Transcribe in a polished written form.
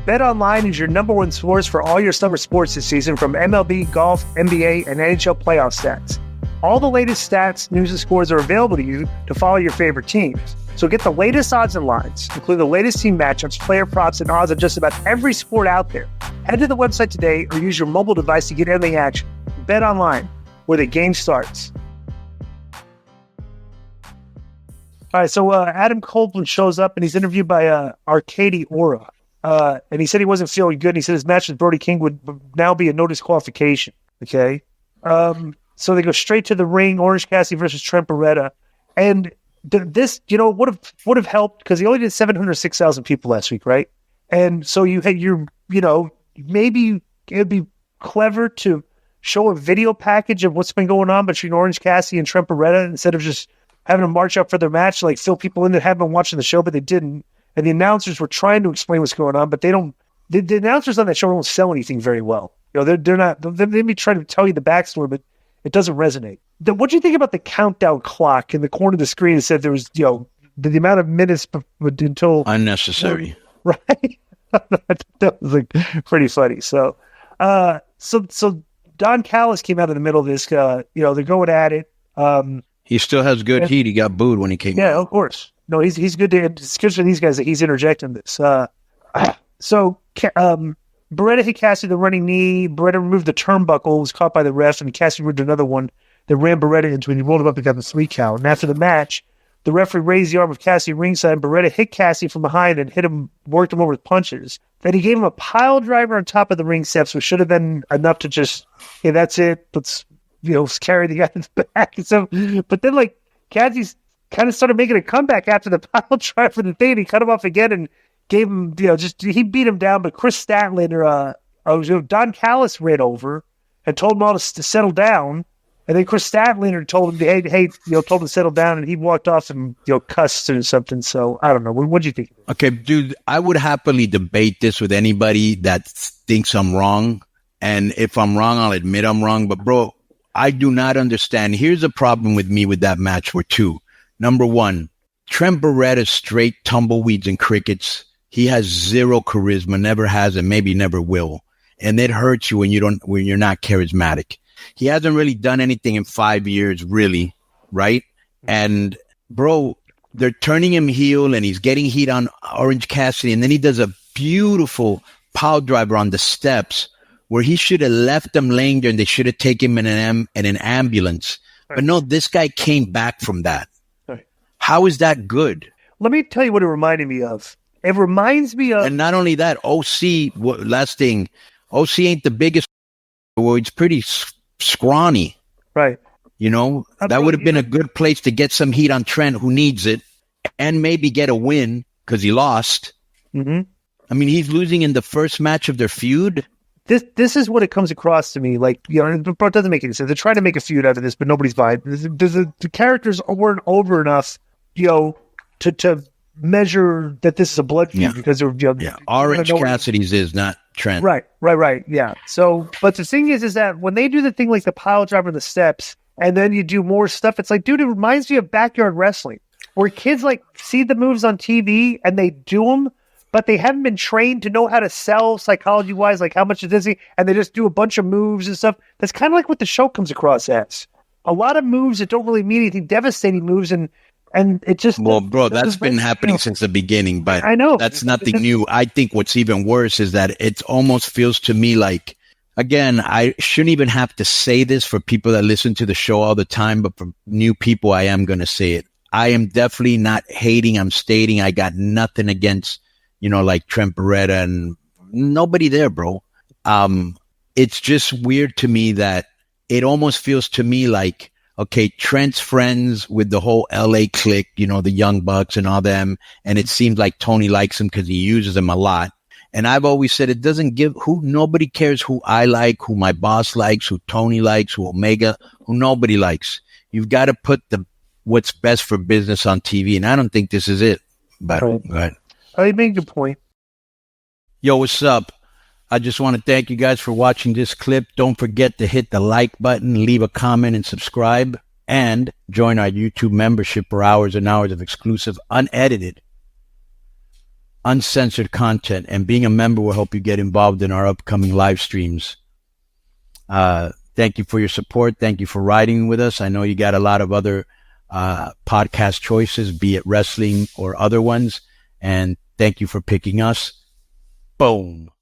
BetOnline is your number one source for all your summer sports this season, from MLB, golf, NBA, and NHL playoff stats. All the latest stats, news, and scores are available to you to follow your favorite teams. So get the latest odds and lines, including the latest team matchups, player props, and odds on just about every sport out there. Head to the website today or use your mobile device to get in the action. BetOnline, where the game starts. All right, so Adam Copeland shows up, and he's interviewed by Arcady Aura. And he said he wasn't feeling good. And he said his match with Brody King would now be a no disqualification. Okay? So they go straight to the ring, Orange Cassidy versus Trent Beretta. And this, would have helped because he only did 706,000 people last week, right? And so maybe it'd be clever to show a video package of what's been going on between Orange Cassidy and Trent Beretta instead of just having them march up for their match, like fill people in that have been watching the show, but they didn't. And the announcers were trying to explain what's going on, but they don't. The announcers on that show don't sell anything very well. They're not. They may be trying to tell you the backstory, but it doesn't resonate. What do you think about the countdown clock in the corner of the screen? It said there was, the amount of minutes until unnecessary, right? That was like pretty funny. So Don Callis came out in the middle of this. They're going at it. He still has good heat. He got booed when he came. Yeah, of course. No, he's good. It's good for these guys that he's interjecting this. So Beretta hit Cassidy the running knee. Beretta removed the turnbuckle, was caught by the ref, and Cassidy removed another one that ran Beretta into it. He rolled him up and got the 3 count. And after the match, the referee raised the arm of Cassidy ringside, and Beretta hit Cassidy from behind and worked him over with punches. Then he gave him a pile driver on top of the ring steps, which should have been enough to just, hey, that's it. Let's carry the guy in the back. So, but then Cassidy kind of started making a comeback after the pile driver the thing. He cut him off again and gave him, he beat him down. But Chris Statlander, Don Callis ran over and told him all to settle down. And then Chris Statlander told him, hey, told him to settle down, and he walked off and cussed or something. So I don't know. What do you think? Okay, dude, I would happily debate this with anybody that thinks I'm wrong. And if I'm wrong, I'll admit I'm wrong. But bro, I do not understand. Here's a problem with me with that match for 2. Number 1, Trent Beretta straight tumbleweeds and crickets. He has zero charisma, never has, and maybe never will. And it hurts you when you're not charismatic. He hasn't really done anything in 5 years, really, right? And bro, they're turning him heel, and he's getting heat on Orange Cassidy, and then he does a beautiful pile driver on the steps where he should have left them laying there, and they should have taken him in an ambulance. But no, this guy came back from that. How is that good? Let me tell you what it reminded me of. It reminds me of... And not only that, OC, last thing, OC ain't the biggest... Well, it's pretty scrawny. Right. That would have been a good place to get some heat on Trent, who needs it, and maybe get a win, because he lost. Mm-hmm. I mean, he's losing in the first match of their feud. This is what it comes across to me. It doesn't make any sense. They're trying to make a feud out of this, but nobody's buying. The characters weren't over enough, to measure that this is a blood feud because they're Orange Cassidy's is not Trent. Right. Yeah. So, but the thing is that when they do the thing like the pile driver and the steps, and then you do more stuff, it's like, dude, it reminds me of backyard wrestling, where kids see the moves on TV and they do them, but they haven't been trained to know how to sell psychology-wise, like how much is this, and they just do a bunch of moves and stuff. That's kind of like what the show comes across as. A lot of moves that don't really mean anything, devastating moves, and it just... Well, bro, that's been happening since the beginning, but I know. That's nothing new. I think what's even worse is that it almost feels to me like, again, I shouldn't even have to say this for people that listen to the show all the time, but for new people, I am going to say it. I am definitely not hating. I'm stating I got nothing against, like Trent Beretta and nobody there, bro. It's just weird to me that it almost feels to me like, okay, Trent's friends with the whole LA clique, the Young Bucks and all them. And it seems like Tony likes him because he uses them a lot. And I've always said nobody cares who I like, who my boss likes, who Tony likes, who Omega, who nobody likes. You've got to put what's best for business on TV. And I don't think this is it. But right. I make a point. Yo, what's up? I just want to thank you guys for watching this clip. Don't forget to hit the like button, leave a comment, and subscribe. And join our YouTube membership for hours and hours of exclusive, unedited uncensored content, and being a member will help you get involved in our upcoming live streams. Thank you for your support. Thank you for riding with us. I know you got a lot of other podcast choices, be it wrestling or other ones. And thank you for picking us. Boom.